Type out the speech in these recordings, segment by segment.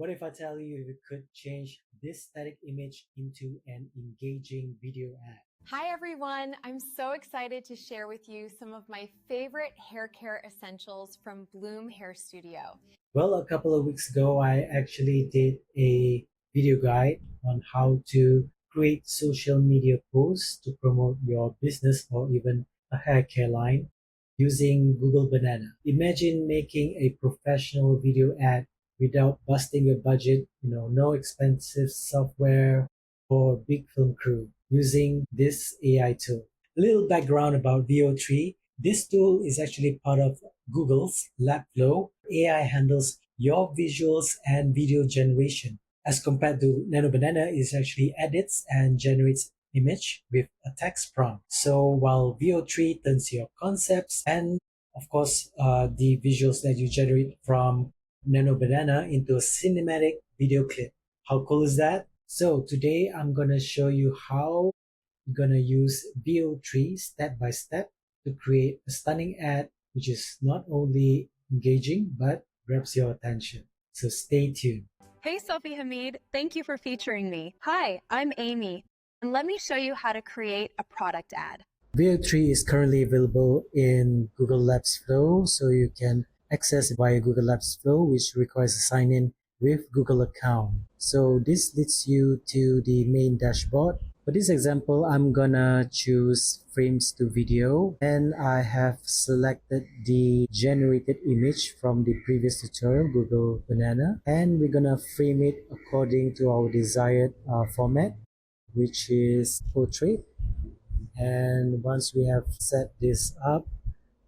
What if I tell you we could change this static image into an engaging video ad? Hi everyone, I'm so excited to share with you some of my favorite hair care essentials from Bloom Hair Studio. Well, a couple of weeks ago, I actually did a video guide on how to create social media posts to promote your business or even a hair care line using Google Banana. Imagine making a professional video ad without busting your budget, no expensive software or big film crew using this AI tool. A little background about VO3. This tool is actually part of Google's LabFlow. AI handles your visuals and video generation. As compared to Nano Banana, it actually edits and generates image with a text prompt. So while VO3 turns your concepts and of course the visuals that you generate from Nano Banana into a cinematic video clip. How cool is that? So today I'm gonna show you how you're gonna use VO3 step by step to create a stunning ad which is not only engaging but grabs your attention. So stay tuned. Hey Sophie Hamid, thank you for featuring me. Hi, I'm Amy, and let me show you how to create a product ad. VO3 is currently available in Google Labs Flow, so you can access it via Google Labs Flow, which requires a sign-in with Google account. So this leads you to the main dashboard. For this example, I'm gonna choose frames to video, and I have selected the generated image from the previous tutorial, Google Banana, and we're gonna frame it according to our desired format, which is portrait. And once we have set this up,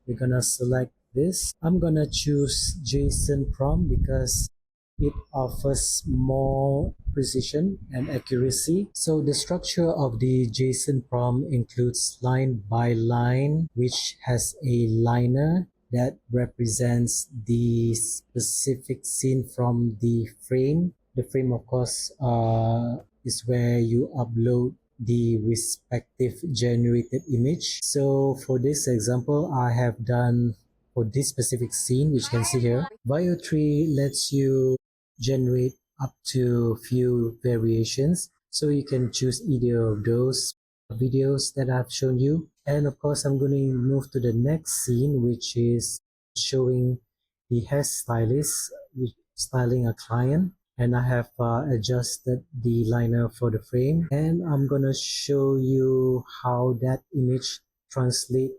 we're gonna select this. I'm gonna choose JSON prompt because it offers more precision and accuracy. So the structure of the JSON prompt includes line by line, which has a liner that represents the specific scene from the frame. The frame, of course, is where you upload the respective generated image. So for this example, I have done for this specific scene, which you can see here. VO3 lets you generate up to few variations, so you can choose either of those videos that I've shown you. And of course, I'm going to move to the next scene, which is showing the hairstylist styling a client, and I have adjusted the liner for the frame, and I'm gonna show you how that image translates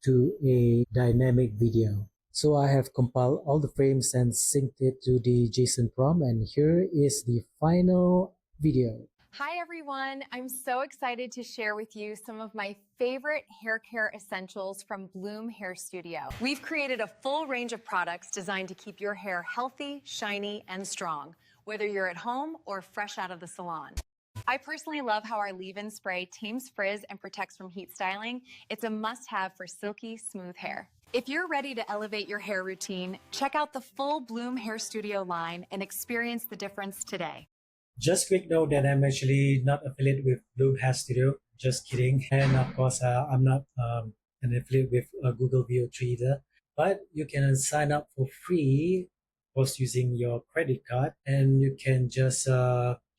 to a dynamic video. So I have compiled all the frames and synced it to the JSON prompt, and here is the final video. Hi everyone, I'm so excited to share with you some of my favorite hair care essentials from Bloom Hair Studio. We've created a full range of products designed to keep your hair healthy, shiny, and strong, whether you're at home or fresh out of the salon. I personally love how our leave-in spray tames frizz and protects from heat styling. It's a must-have for silky, smooth hair. If you're ready to elevate your hair routine, check out the full Bloom Hair Studio line and experience the difference today. Just quick note that I'm actually not affiliated with Bloom Hair Studio. Just kidding. And of course, I'm not an affiliate with Google Veo3 either. But you can sign up for free, of course, using your credit card, and you can just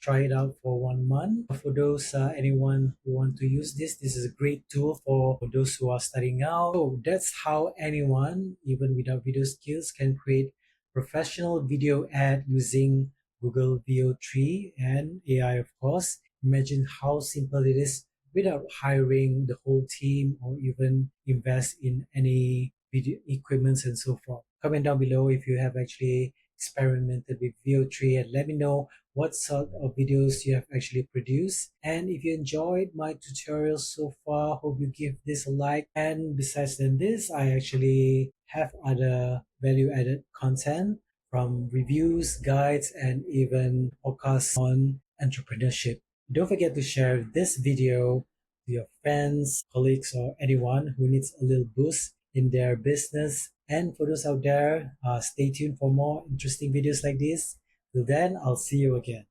try it out for 1 month. For those anyone who want to use this is a great tool for those who are starting out. So that's how anyone, even without video skills, can create professional video ad using Google Veo3 and AI, of course. Imagine how simple it is without hiring the whole team or even invest in any video equipments and so forth. Comment down below if you have actually experimented with Veo3 and let me know what sort of videos you have actually produced. And if you enjoyed my tutorial so far, hope you give this a like. And besides than this, I actually have other value-added content from reviews, guides, and even podcasts on entrepreneurship. Don't forget to share this video to your friends, colleagues, or anyone who needs a little boost in their business. And for those out there, stay tuned for more interesting videos like this. Till then, I'll see you again.